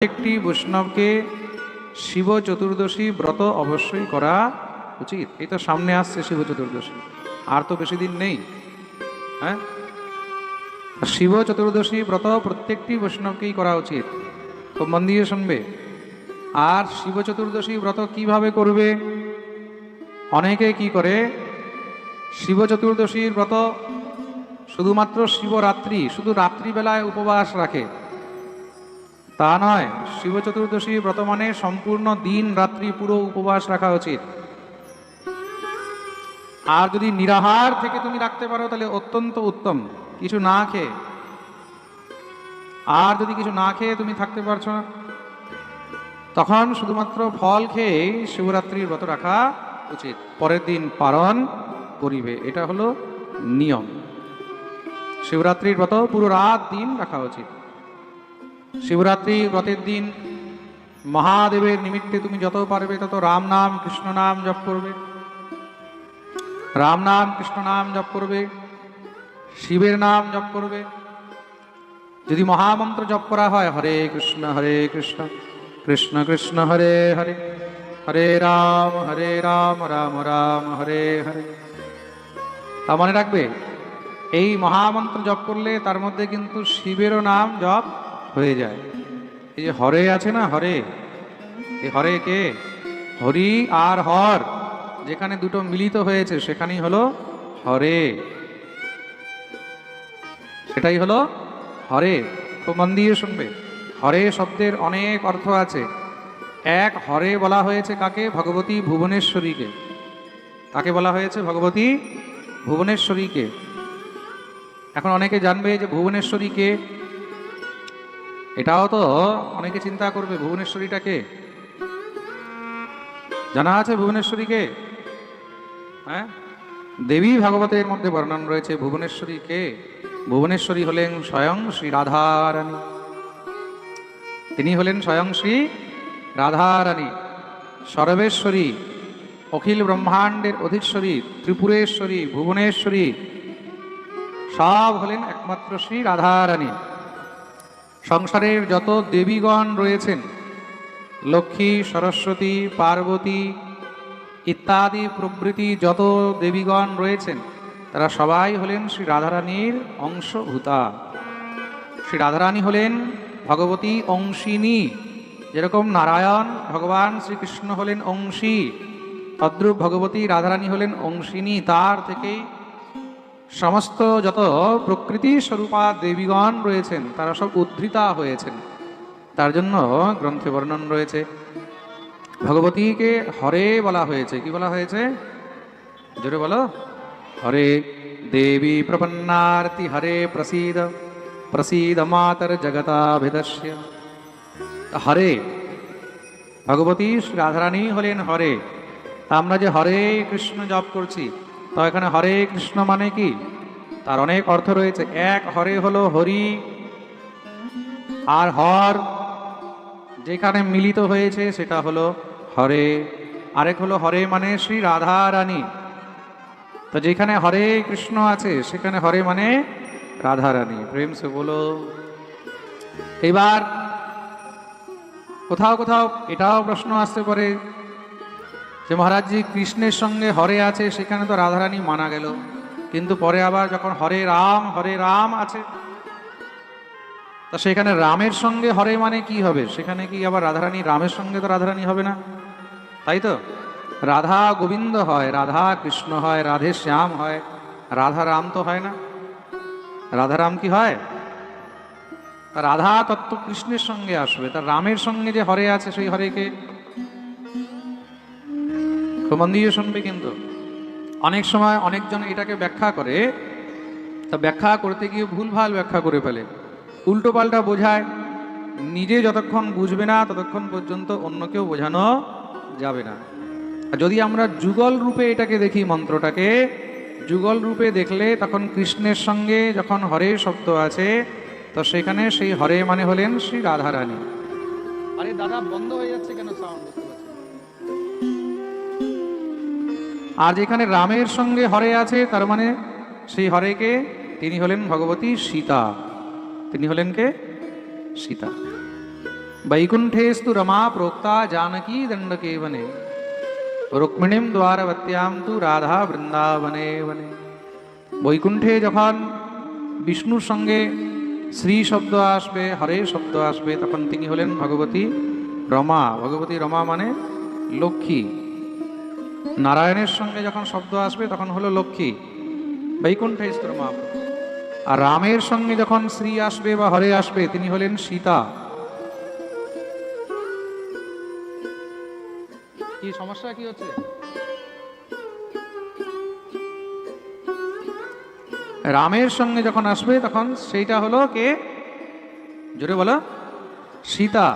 একটি বৈষ্ণবকে শিব চতুর্দশী ব্রত অবশ্যই করা উচিত। এই তো সামনে আসছে শিব চতুর্দশী, আর তো বেশি দিন নেই। হ্যাঁ, শিব চতুর্দশী ব্রত প্রত্যেকটি বৈষ্ণবকেই করা উচিত। খুব মন দিয়ে শুনবে। আর শিব চতুর্দশী ব্রত কিভাবে করবে? অনেকে কি করে, শিব চতুর্দশীর ব্রত শুধুমাত্র শিবরাত্রি, শুধু রাত্রিবেলায় উপবাস রাখে। তা নয়, শিব চতুর্দশী ব্রত মানে সম্পূর্ণ দিন রাত্রি পুরো উপবাস রাখা উচিত। আর যদি নিরাহার থেকে তুমি রাখতে পারো তাহলে অত্যন্ত উত্তম, কিছু না খেয়ে। আর যদি কিছু না খেয়ে তুমি থাকতে পারছো না, তখন শুধুমাত্র ফল খেয়ে শিবরাত্রির ব্রত রাখা উচিত। পরের দিন পালন করিবে, এটা হলো নিয়ম। শিবরাত্রির ব্রত পুরো রাত দিন রাখা উচিত। শিবরাত্রি ব্রতের দিন মহাদেবের নিমিত্তে তুমি যত পারবে তত রাম নাম কৃষ্ণ নাম জপ করবে, রাম নাম কৃষ্ণ নাম জপ করবে, শিবের নাম জপ করবে। যদি মহামন্ত্র জপ করা হয় হরে কৃষ্ণ কৃষ্ণ কৃষ্ণ হরে হরে, হরে রাম রাম রাম হরে হরে, তা মনে রাখবে এই মহামন্ত্র জপ করলে তার মধ্যে কিন্তু শিবেরও নাম জপ হয়ে যায়। এই যে হরে আছে না, হরে, এই হরে কে? হরি আর হর, যেখানে দুটো মিলিত হয়েছে সেখানেই হলো হরে, সেটাই হলো হরে। খুব মন দিয়ে শুনবে। হরে শব্দের অনেক অর্থ আছে। এক, হরে বলা হয়েছে কাকে? ভগবতী ভুবনেশ্বরীকে। কাকে বলা হয়েছে? ভগবতী ভুবনেশ্বরীকে। এখন অনেকে জানবে যে ভুবনেশ্বরীকে, এটাও তো অনেকে চিন্তা করবে ভুবনেশ্বরীটাকে। জানা আছে ভুবনেশ্বরীকে? হ্যাঁ, দেবী ভাগবতের মধ্যে বর্ণন রয়েছে ভুবনেশ্বরীকে। ভুবনেশ্বরী হলেন স্বয়ং শ্রী রাধারানী। তিনি হলেন স্বয়ং শ্রী রাধারানী, সর্বেশ্বরী, অখিল ব্রহ্মাণ্ডের অধীশ্বরী, ত্রিপুরেশ্বরী, ভুবনেশ্বরী, সব হলেন একমাত্র শ্রী রাধারানী। সংসারের যত দেবীগণ রয়েছেন, লক্ষ্মী, সরস্বতী, পার্বতী ইত্যাদি প্রভৃতি যত দেবীগণ রয়েছেন, তারা সবাই হলেন শ্রী রাধারানীর অংশভূতা। শ্রী রাধারানী হলেন ভগবতী অংশিনী। যেরকম নারায়ণ ভগবান শ্রীকৃষ্ণ হলেন অংশী, তদ্রূপ ভগবতী রাধারানী হলেন অংশিনী। তার থেকেই সমস্ত যত প্রকৃতি স্বরূপা দেবীগণ রয়েছেন তারা সব উদ্ধৃতা হয়েছেন। তার জন্য গ্রন্থে বর্ণন রয়েছে ভগবতীকে হরে বলা হয়েছে। কি বলা হয়েছে? জোরে বলো। হরে দেবী প্রপন্নার্তি হরে প্রসীদ, প্রসীদ মাতর জগতাভিদস্য। হরে, ভগবতী শ্রী রাধারানী হলেন হরে। আমরা যে হরে কৃষ্ণ জপ করছি, তো এখানে হরে কৃষ্ণ মানে কি? তার অনেক অর্থ রয়েছে। এক, হরে হলো হরি আর হর যেখানে মিলিত হয়েছে সেটা হলো হরে। আরেক হলো হরে মানে শ্রী রাধা রানী। তো যেখানে হরে কৃষ্ণ আছে সেখানে হরে মানে রাধা রানী। প্রেম সে বলো। এবার কোথাও কোথাও এটাও প্রশ্ন আসতে পারে যে মহারাজজি কৃষ্ণের সঙ্গে হরে আছে, সেখানে তো রাধারানী মানা গেল, কিন্তু পরে আবার যখন হরে রাম আছে, তা সেখানে রামের সঙ্গে হরে মানে কি হবে? সেখানে কি আবার রাধারানী রামের সঙ্গে তো রাধারানী হবে না, তাই তো? রাধা গোবিন্দ হয়, রাধা কৃষ্ণ হয়, রাধে শ্যাম হয়, রাধা রাম তো হয় না। রাধারাম কি হয়? রাধা তত্ত্ব কৃষ্ণের সঙ্গে আসবে, তার রামের সঙ্গে যে হরে আছে সেই হরেকে খুব মন দিয়ে শুনবে। কিন্তু অনেক সময় অনেকজন এটাকে ব্যাখ্যা করে, তা ব্যাখ্যা করতে গিয়ে ভুলভাল ব্যাখ্যা করে ফেলে, উল্টো পাল্টা বোঝায়। নিজে যতক্ষণ বুঝবে না ততক্ষণ পর্যন্ত অন্যকেও বোঝানো যাবে না। যদি আমরা যুগল রূপে এটাকে দেখি, মন্ত্রটাকে যুগল রূপে দেখলে তখন কৃষ্ণের সঙ্গে যখন হরে শব্দ আছে, তো সেখানে সেই হরে মানে হলেন শ্রী রাধারানী। আরে দাদা, বন্ধ হয়ে যাচ্ছে কেন সাউন্ড? আর যেখানে রামের সঙ্গে হরে আছে তার মানে সেই হরেকে তিনি হলেন ভগবতী সীতা। তিনি হলেন কে? সীতা। वैकुंठेस्तु रमा प्रोक्ता जानकी दंडके वने रुक्मिणीम द्वारवत्याम तु राधा বৃন্দাবনে বনে। বৈকুণ্ঠে যখন বিষ্ণুর সঙ্গে শ্রী শব্দ আসবে, হরে শব্দ আসবে, তখন তিনি হলেন ভগবতী রমা। ভগবতী রমা মানে লক্ষ্মী। নারায়ণের সঙ্গে যখন শব্দ আসবে তখন হলো লক্ষ্মী, বৈকুণ্ঠে রমা। আর রামের সঙ্গে যখন শ্রী আসবে বা হরে আসবে তিনি হলেন সীতা। কি সমস্যা কি হচ্ছে? রামের সঙ্গে যখন আসবে তখন সেইটা হলো কে? জোরে বলো। সীতা।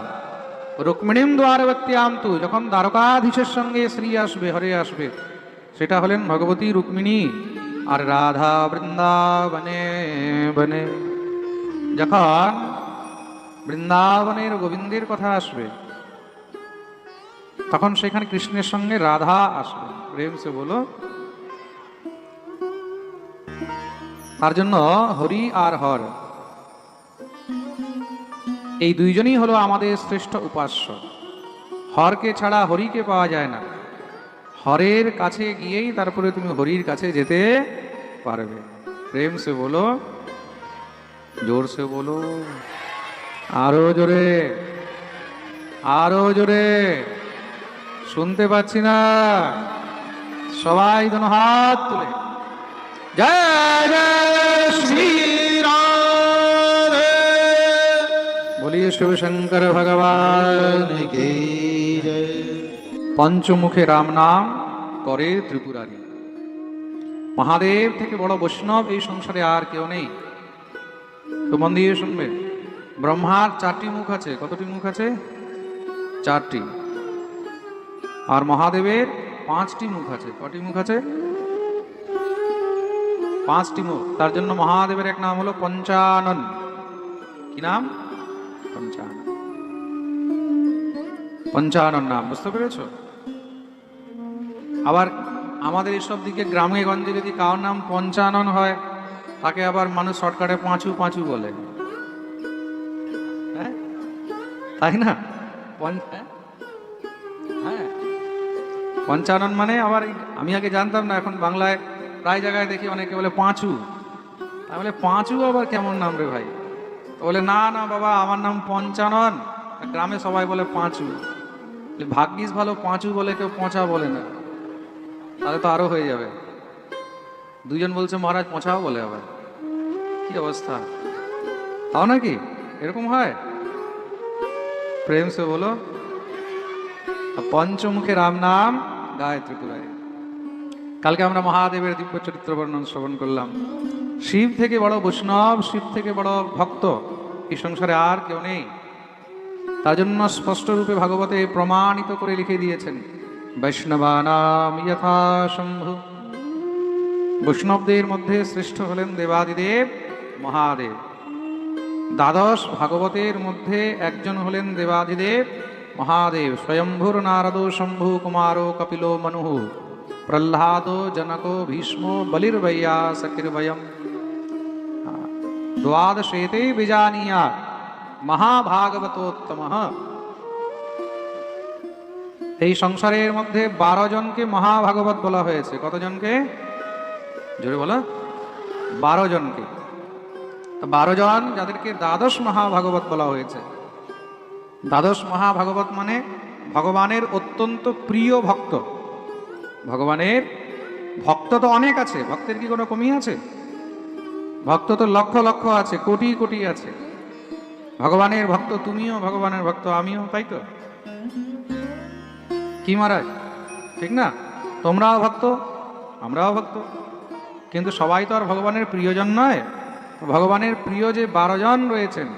রুক্মিণীম দ্বারবত্যাম তু, যখন দ্বারকাধীশের সঙ্গে শ্রী আসবে, হরে আসবে, সেটা হলেন ভগবতী রুক্মিণী। আর রাধা বৃন্দাবনে বনে, যখন বৃন্দাবনের গোবিন্দের কথা আসবে তখন সেখানে কৃষ্ণের সঙ্গে রাধা আসবে। প্রেম সে বলো। তার জন্য হরি আর হর এই দুইজনই হলো আমাদের শ্রেষ্ঠ উপাস্য। হরকে ছাড়া হরিকে পাওয়া যায় না। হরের কাছে গিয়েই তারপরে তুমি হরির কাছে যেতে পারবে। প্রেম সে বলো, জোর সে বলো, আরো জোরে, আরো জোরে, শুনতে পাচ্ছি না। সবাই দোনো হাত তুলে জয় জয় শ্রী রাধে বলিয়ে শিব শঙ্কর ভগবান কি জয়। পঞ্চমুখে রাম নাম করে ত্রিপুরারি। মহাদেব থেকে বড় বৈষ্ণব এই সংসারে আর কেউ নেই। তো মন দিয়ে শুনবে, ব্রহ্মার 4টি মুখ আছে। কতটি মুখ আছে? 4টি। আর মহাদেবের 5টি মুখ আছে। কটি মুখ আছে? 5টি মুখ। তার জন্য মহাদেবের এক নাম হলো পঞ্চানন। কি নাম? পঞ্চানন। পঞ্চানন নাম, বুঝতে পেরেছ? আবার আমাদের এসব দিকে গ্রামে গঞ্জে যদি কারোর নাম পঞ্চানন হয় তাকে আবার মানুষ শর্টকাটে পাঁচু পাঁচু বলে, হ্যাঁ তাই না? হ্যাঁ, পঞ্চানন মানে আবার আমি আগে জানতাম না, এখন বাংলায় প্রায় জায়গায় দেখি অনেকে বলে পাঁচু। তাহলে পাঁচু আবার কেমন নাম রে ভাই? বলে না না বাবা, আমার নাম পঞ্চানন, গ্রামে সবাই বলে পাঁচু। ভাগ্যিস ভালো পাঁচু বলে, কেউ পচা বলে না, তাহলে তো আরো হয়ে যাবে। দুজন বলছে মহারাজ পচাও বলে আবার, কি অবস্থা! তাও নাকি এরকম হয়? প্রেম সে বলো। পঞ্চমুখে রাম নাম গায় ত্রিপুরায়। কালকে আমরা মহাদেবের দিব্য চরিত্র বর্ণন শ্রবণ করলাম। শিব থেকে বড় বৈষ্ণব, শিব থেকে বড় ভক্ত এই সংসারে আর কেউ নেই। তার জন্য স্পষ্ট রূপে ভাগবতে প্রমাণিত করে লিখে দিয়েছেন, বৈষ্ণবানাম যথা শম্ভু। বৈষ্ণবদের মধ্যে শ্রেষ্ঠ হলেন দেবাদিদেব মহাদেব। দ্বাদশ ভাগবতের মধ্যে একজন হলেন দেবাদিদেব মহাদেব। স্বয়ম্ভুর নারদ শম্ভু কুমারো কপিলো মনুঃ প্রহ্লাদো জনকো ভীষ্ম বলির্বৈয়া সকির্বয়ম দ্বাদশেতে বিজানীয়া মহাভাগবতোত্তমঃ। এই সংসারের মধ্যে 12 জনকে মহাভাগবত বলা হয়েছে। কতজনকে? জোরে বলো। 12 জনকে। 12 জন যাদেরকে দ্বাদশ মহাভাগবত বলা হয়েছে। দ্বাদশ মহাভাগবত মানে ভগবানের অত্যন্ত প্রিয় ভক্ত। ভগবানের ভক্ত তো অনেক আছে, ভক্তের কি কোনো কমি আছে? ভক্ত তো লক্ষ লক্ষ আছে, কোটি কোটি আছে। ভগবানের ভক্ত তুমিও, ভগবানের ভক্ত আমিও, তাই তো? কি মহারাজ, ঠিক না? তোমরাও ভক্ত, আমরাও ভক্ত, কিন্তু সবাই তো আর ভগবানের প্রিয়জন নয়। ভগবানের প্রিয় যে 12 জন রয়েছেন,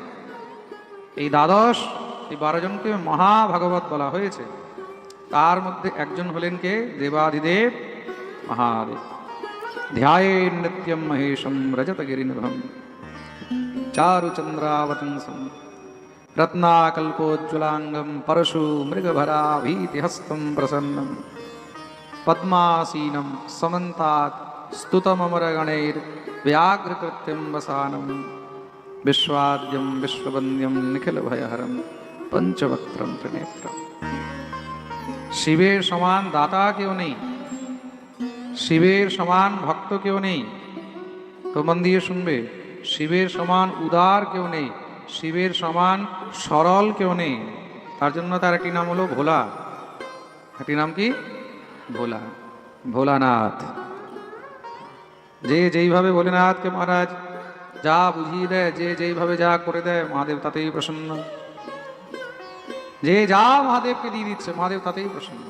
এই দ্বাদশ, এই 12 জনকে মহাভাগবত বলা হয়েছে। তার মধ্যে একজন হলেন কে? দেবাদিদেব মহাদেব। ধ্যায়ে নিত্যম মহেশম রজতগিরিনিভম চারুচন্দ্রাবতংসম রত্নাকল্পোজ্জ্বলাঙ্গম পরশু মৃগভরাভীতিহস্तं প্রসন্নম পদ্মাসীനം সমন্তাৎ स्तुतममरगणैर् व्याघ्रकृत्यं वसानं विश्वाद्यं विश्ववन्द्यं निखिलभयहरं পঞ্চবক্ত্রম ত্রিনেত্রম। শিবের সমান দাতা কেউ নেই, শিবের সমান ভক্ত কেউ নেই। তো মন দিয়ে শুনবে, শিবের সমান উদার কেউ নেই, শিবের সমান সরল কেউ নেই। তার জন্য তার একটি নাম হলো ভোলা। একটি নাম কি? ভোলা, ভোলানাথ। যে যেইভাবে ভোলেনাথকে মহারাজ যা বুঝিয়ে দেয়, যে যেইভাবে যা করে দেয়, মহাদেব তাতেই প্রসন্ন। যে যা মহাদেবকে দিয়ে দিচ্ছে, মহাদেব তাতেই প্রসন্ন।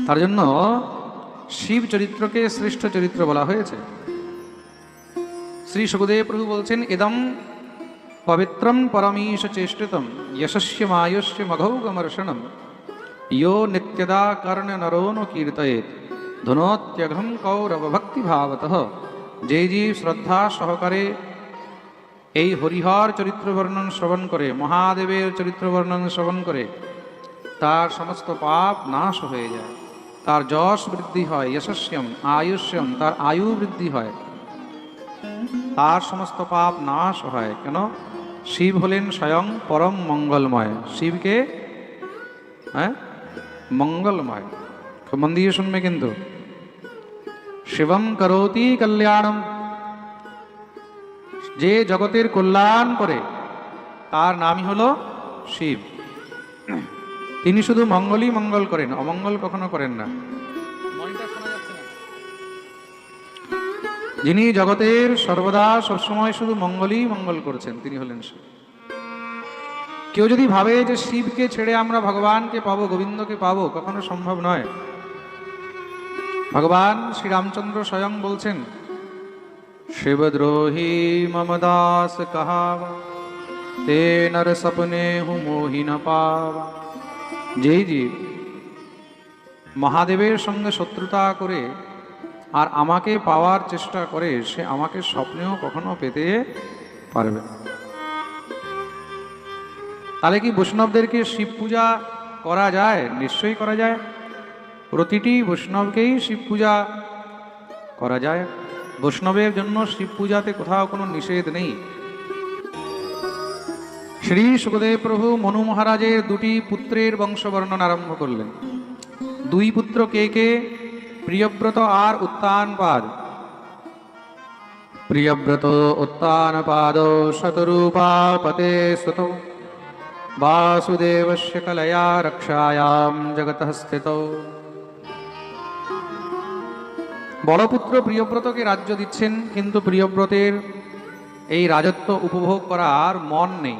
তার জন্য শিব চরিত্রকে শ্রেষ্ঠ চরিত্র বলা হয়েছে। শ্রী সুখদেব প্রভু বলছেন, ইদম পবিত্রম পরমীশ চেষ্টিতম যশস্য মায়স্য মঘৌগমর্ষণম ইয়ো নিত্যদা কর্ণ নরোন কীর্তয়েত ধুনোত্যঘম কৌরব ভক্তি ভাবতঃ। যে জীব শ্রদ্ধা সহকারে এই হরিহর চরিত্র বর্ণন শ্রবণ করে, মহাদেবের চরিত্র বর্ণন শ্রবণ করে, তার সমস্ত পাপ নাশ হয়ে যায়, তার যশ বৃদ্ধি হয়, যশস্যম আয়ুষ্যম, তার আয়ু বৃদ্ধি হয়, তার সমস্ত পাপ নাশ হয়। কেন? শিব হলেন স্বয়ং পরম মঙ্গলময়। শিবকে মঙ্গলময়। খুব মন দিয়ে শুনবে কিন্তু। শিবম করোতি কল্যাণম, যে জগতের কল্যাণ করে তার নামই হলো শিব। তিনি শুধু মঙ্গলই মঙ্গল করেন, অমঙ্গল কখনো করেন না। যিনি জগতের সর্বদা সবসময় শুধু মঙ্গলই মঙ্গল করছেন, তিনি হলেন শিব। কেউ যদি ভাবে যে শিবকে ছেড়ে আমরা ভগবানকে পাবো, গোবিন্দকে পাবো, কখনো সম্ভব নয়। ভগবান শ্রীরামচন্দ্র স্বয়ং বলছেন, শিবদ্রোহী মম দাস কাহাবা তে নর সপনে হু মোহি ন পাবা। যেই জীব মহাদেবের সঙ্গে শত্রুতা করে আর আমাকে পাওয়ার চেষ্টা করে, সে আমাকে স্বপ্নেও কখনো পেতে পারবে না। তাহলে কি বৈষ্ণবদেরকে শিব পূজা করা যায়? নিশ্চয়ই করা যায়। প্রতিটি বৈষ্ণবকেই শিব পূজা করা যায়। বৈষ্ণবের জন্য শিব পূজাতে কোথাও কোনো নিষেধ নেই। শ্রী সুখদেব প্রভু মনু মহারাজের দুটি পুত্রের বংশ বর্ণন আরম্ভ করলেন। দুই পুত্র কে কে? প্রিয়ব্রত আর উত্তানপাদ। প্রিয়ব্রত উত্তানপাদ শতরূপাপতে সুত বাসুদেবস্য কলয়া রক্ষায়াম জগতঃ স্থিত। বড় পুত্র প্রিয়ব্রতকে রাজ্য দিচ্ছেন, কিন্তু প্রিয়ব্রতের এই রাজত্ব উপভোগ করার মন নেই।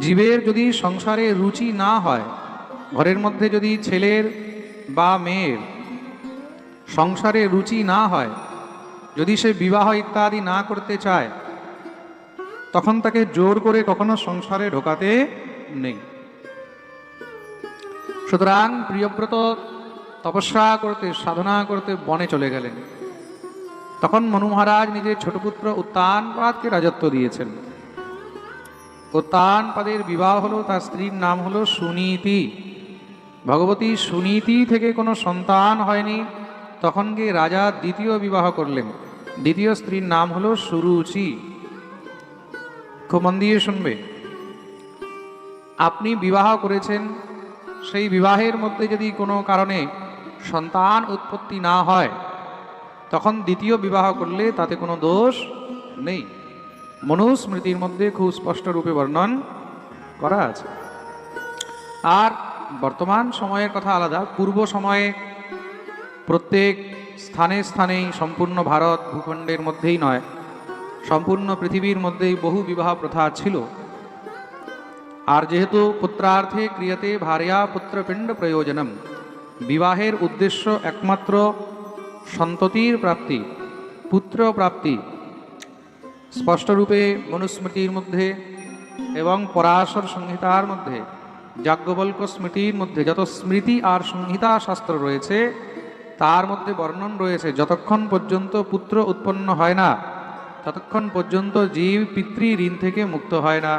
জীবের যদি সংসারে রুচি না হয়, ঘরের মধ্যে যদি ছেলের বা মেয়ের সংসারে রুচি না হয়, যদি সে বিবাহ ইত্যাদি না করতে চায়, তখন তাকে জোর করে কখনো সংসারে ঢোকাতে নেই। সুতরাং প্রিয়ব্রত তপস্যা করতে, সাধনা করতে বনে চলে গেলেন। তখন মনু মহারাজ নিজের ছোট পুত্র উত্তানপাদকে রাজত্ব দিয়েছেন। উত্তানপাদের বিবাহ হলো, তার স্ত্রীর নাম হলো সুনীতি। ভগবতী সুনীতি থেকে কোনো সন্তান হয়নি, তখন গিয়ে রাজা দ্বিতীয় বিবাহ করলেন। দ্বিতীয় স্ত্রীর নাম হলো সুরুচি। খুব মন দিয়ে শুনবে। আপনি বিবাহ করেছেন, সেই বিবাহের মধ্যে যদি কোনো কারণে সন্তান উৎপত্তি না হয়, তখন দ্বিতীয় বিবাহ করলে তাতে কোনো দোষ নেই। মনুস্মৃতির মধ্যে খুব স্পষ্ট রূপে বর্ণন করা আছে। আর বর্তমান সময়ের কথা আলাদা। পূর্ব সময়ে প্রত্যেক স্থানে স্থানেই, সম্পূর্ণ ভারত ভূখণ্ডের মধ্যেই নয়, সম্পূর্ণ পৃথিবীর মধ্যেই বহু বিবাহ প্রথা ছিল। আর যেহেতু পুত্রার্থে ক্রিয়তে ভার্য়া পুত্রপিণ্ড প্রয়োজনম, বিবাহের উদ্দেশ্য একমাত্র সন্ততির প্রাপ্তি, পুত্র প্রাপ্তি, স্পষ্টরূপে মনুস্মৃতির মধ্যে এবং পরাশর সংহিতার মধ্যে, যাজ্ঞবল্ক্য স্মৃতির মধ্যে যত স্মৃতি আর সংহিতা শাস্ত্র রয়েছে, তার মধ্যে বর্ণন রয়েছে, যতক্ষণ পর্যন্ত পুত্র উৎপন্ন হয় না, ততক্ষণ পর্যন্ত জীব পিতৃ ঋণ থেকে মুক্ত হয় না।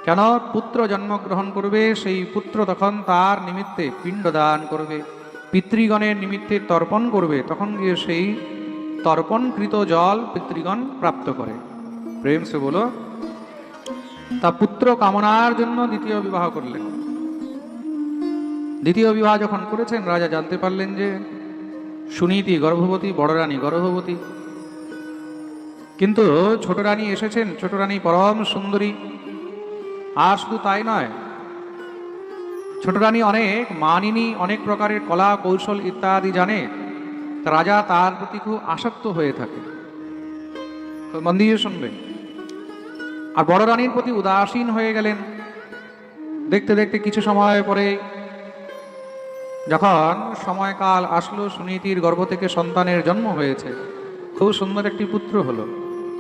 কেন? পুত্র জন্মগ্রহণ করবে, সেই পুত্র তখন তার নিমিত্তে পিণ্ডদান করবে, পিতৃগণের নিমিত্তে তর্পণ করবে, তখন গিয়ে সেই তর্পণকৃত জল পিতৃগণ প্রাপ্ত করে। প্রেম সে বলো। তা পুত্র কামনার জন্য দ্বিতীয় বিবাহ করলেন। দ্বিতীয় বিবাহ যখন করেছেন, রাজা জানতে পারলেন যে সুনীতি গর্ভবতী, বড় রানী গর্ভবতী। কিন্তু ছোট রানী এসেছেন, ছোট রানী পরম সুন্দরী। আর শুধু তাই নয়, ছোট রানী অনেক মানিনী, অনেক প্রকারের কলা কৌশল ইত্যাদি জানে। রাজা তার প্রতি খুব আসক্ত হয়ে থাকে। মন দিয়ে শুনবে। আর বড় রানীর প্রতি উদাসীন হয়ে গেলেন। দেখতে দেখতে কিছু সময় পরে যখন সময়কাল আসলো, সুনীতির গর্ভ থেকে সন্তানের জন্ম হয়েছে। খুব সুন্দর একটি পুত্র হলো।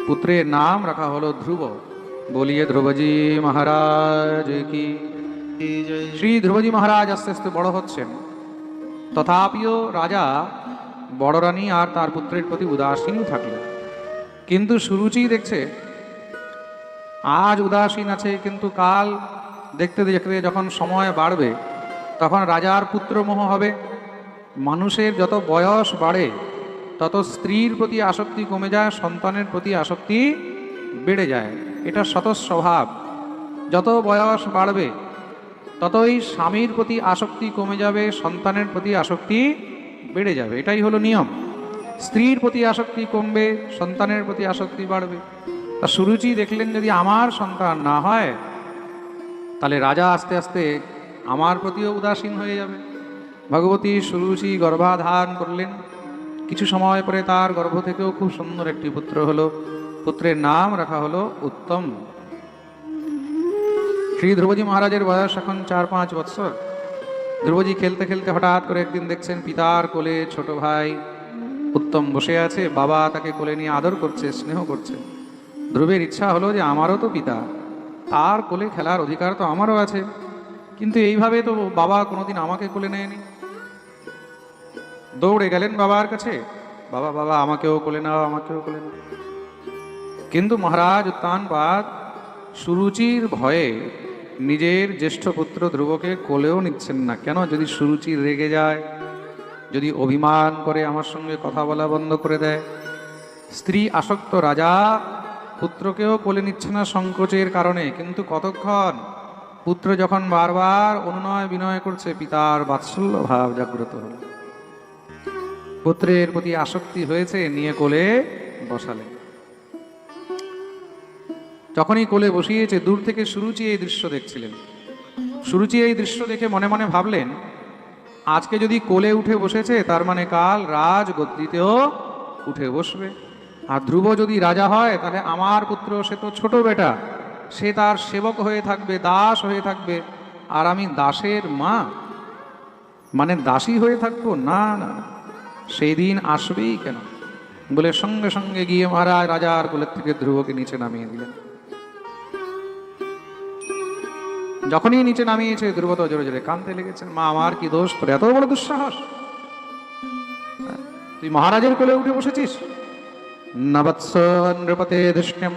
পুত্রের নাম রাখা হলো ধ্রুব। বলিয়ে ধ্রুবজি মহারাজ কি। শ্রী ধ্রুবজি মহারাজ আস্তে আস্তে বড় হচ্ছেন। তথাপিও রাজা বড় রানী আর তার পুত্রের প্রতি উদাসীন থাকলেন। কিন্তু সুরুচি দেখছে আজ উদাসীন আছে, কিন্তু কাল দেখতে দেখতে যখন সময় বাড়বে তখন রাজার পুত্রমোহ হবে। মানুষের যত বয়স বাড়ে তত স্ত্রীর প্রতি আসক্তি কমে যায়, সন্তানের প্রতি আসক্তি বেড়ে যায়। এটা স্বতঃস্বভাব। যত বয়স বাড়বে ততই স্বামীর প্রতি আসক্তি কমে যাবে, সন্তানের প্রতি আসক্তি বেড়ে যাবে। এটাই হলো নিয়ম। স্ত্রীর প্রতি আসক্তি কমবে, সন্তানের প্রতি আসক্তি বাড়বে। তা সুরুচি দেখলেন যদি আমার সন্তান না হয় তাহলে রাজা আস্তে আস্তে আমার প্রতিও উদাসীন হয়ে যাবে। ভগবতী সুরুচি গর্ভাধারণ করলেন। কিছু সময় পরে তার গর্ভ থেকেও খুব সুন্দর একটি পুত্র হলো। পুত্রের নাম রাখা হলো উত্তম। শ্রী ধ্রুবজি মহারাজের বয়স এখন 4-5 বৎসর। ধ্রুবজি খেলতে খেলতে হঠাৎ করে একদিন দেখছেন পিতার কোলে ছোট ভাই উত্তম বসে আছে। বাবা তাকে কোলে নিয়ে আদর করছে, স্নেহ করছে। ধ্রুবের ইচ্ছা হলো যে আমারও তো পিতা, তার কোলে খেলার অধিকার তো আমারও আছে। কিন্তু এইভাবে তো বাবা কোনোদিন আমাকে কোলে নেয়নি। দৌড়ে গেলেন বাবার কাছে, বাবা বাবা আমাকেও কোলে নাও, আমাকেও কোলে নাও। কিন্তু মহারাজ উত্তানপাদ সুরুচির ভয়ে নিজের জ্যেষ্ঠ পুত্র ধ্রুবকে কোলেও নিচ্ছেন না। কেন? যদি সুরুচি রেগে যায়, যদি অভিমান করে আমার সঙ্গে কথা বলা বন্ধ করে দেয়। স্ত্রী আসক্ত রাজা পুত্রকেও কোলে নিচ্ছে না সংকোচের কারণে। কিন্তু কতক্ষণ? পুত্র যখন বারবার অনুনয় বিনয় করছে, পিতার বাৎসল্য ভাব জাগ্রত হল। পুত্রের প্রতি আসক্তি হয়েছে, নিয়ে কোলে বসালেন। যখনই কোলে বসিয়েছে, দূর থেকে সুরুচি এই দৃশ্য দেখছিলেন। সুরুচি এই দৃশ্য দেখে মনে মনে ভাবলেন, আজকে যদি কোলে উঠে বসেছে তার মানে কাল রাজ গদ্দিতেও উঠে বসবে। আর ধ্রুব যদি রাজা হয় তাহলে আমার পুত্র, সে তো ছোট বেটা, সে তার সেবক হয়ে থাকবে, দাস হয়ে থাকবে। আর আমি দাসের মা, মানে দাসী হয়ে থাকবো? না না, সেই দিন আসবেই কেন বলে সঙ্গে সঙ্গে গিয়ে মহারাজ রাজার কোলের থেকে ধ্রুবকে নিচে নামিয়ে দিলেন। যখনই নিচে নামিয়েছে ধ্রুব তো জোরে জোরে কাঁদতে লেগেছেন। মা আমার কি দোষ, তোর এত বড় দুঃসাহস, তুই মহারাজের কোলে উঠে বসেছিস? নবৎস নৃপতে দৃষ্টম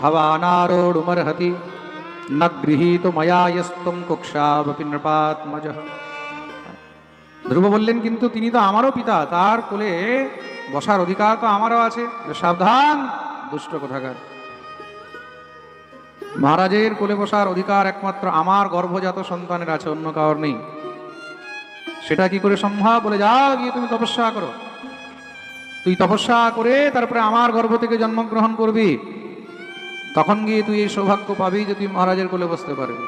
ভাবানারোড়ুমর্হতি ন গৃহীত ময়া ইয়স্তম কক্ষাবপি নৃপাত্মজঃ। ধ্রুব বললেন, কিন্তু তিনি তো আমারও পিতা, তার কোলে বসার অধিকার তো আমারও আছে। সাবধান দুষ্ট কোথাকার, মহারাজের কোলে বসার অধিকার একমাত্র আমার গর্ভজাত সন্তানের আছে, অন্য কারোর নেই। সেটা কি করে সম্ভব? বলে, যাও গিয়ে তুমি তপস্যা করো। তুই তপস্যা করে তারপরে আমার গর্ভ থেকে জন্মগ্রহণ করবি, তখন গিয়ে তুই এই সৌভাগ্য পাবি যে তুই মহারাজের কোলে বসতে পারবি।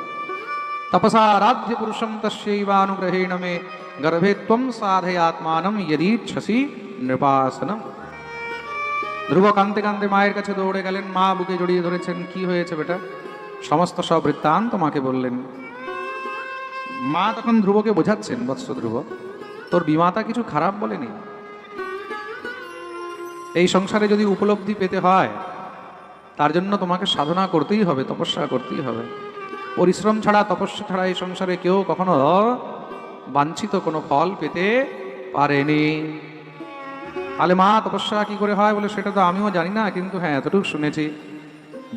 তপসা রাধ্য পুরুষম তস্যৈবানুগ্রহেণ মে গর্ভে ত্বম সাধয়াত্মানম যদিচ্ছসি নৃপাসনম। ধ্রুব কাঁদতে কাঁদতে মায়ের কাছে দৌড়ে গেলেন। মা বুকে জড়িয়ে ধরেছেন। কি হয়েছে বেটা? সমস্ত সব বৃত্তান্ত মাকে বললেন। মা তখন ধ্রুবকে বোঝাচ্ছেন, বৎস ধ্রুব, তোর বিমাতা কিছু খারাপ বলেনি। এই সংসারে যদি উপলব্ধি পেতে হয় তার জন্য তোমাকে সাধনা করতেই হবে, তপস্যা করতেই হবে। পরিশ্রম ছাড়া, তপস্যা ছাড়া এই সংসারে কেউ কখনো বাঞ্ছিত কোনো ফল পেতে পারেনি। তাহলে মা তপস্যা কি করে হয়? বলে, সেটা তো আমিও জানি না, কিন্তু হ্যাঁ এতটুকু শুনেছি,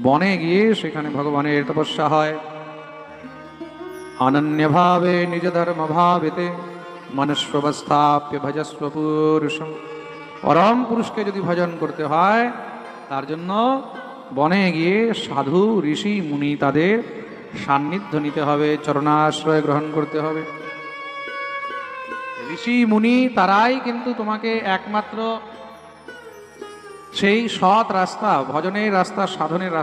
বনে গিয়ে সেখানে ভগবানের তপস্যা হয়। অনন্যভাবে নিজ ধর্ম ভাবেতে মনুষ্যবস্থাপ্য ভজস্ব পুরুষম। পরম পুরুষকে যদি ভজন করতে হয় তার জন্য বনে গিয়ে সাধু ঋষি মুনি তাদের সান্নিধ্য নিতে হবে, চরণাশ্রয় গ্রহণ করতে হবে। ঋষি মুনি তারাই কিন্তু তোমাকে একমাত্র সেই সৎ রাস্তা, ভজনের রাস্তা, সাধনের রাস্তা